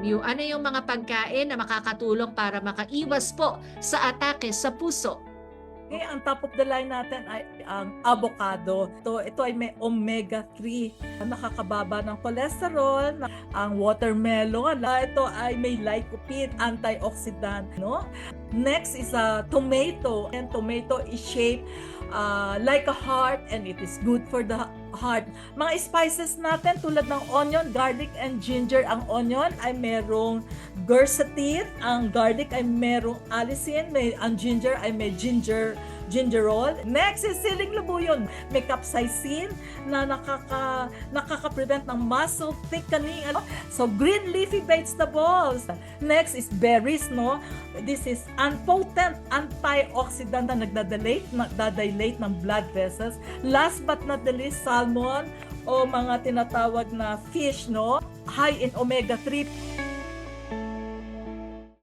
Ano yung mga pagkain na makakatulong para makaiwas po sa atake sa puso? Okay, ang top of the line natin ay ang avocado. Ito ay may omega-3, nakakababa ng cholesterol. Ang watermelon, ito ay may lycopene, antioxidant, no? Next is a tomato, and tomato is shaped like a heart, and it is good for the heart. Mga spices natin tulad ng onion, garlic, and ginger. Ang onion ay merong quercetin, ang garlic ay merong allicin, ang ginger ay may gingerol. Next is siling labuyon. May capsaicin na nakaka-prevent ng muscle thickening. So green leafy vegetables. Next is berries, no? This is potent antioxidant na nagdadilate ng blood vessels. Last but not the least, salmon o mga tinatawag na fish, no? High in omega-3.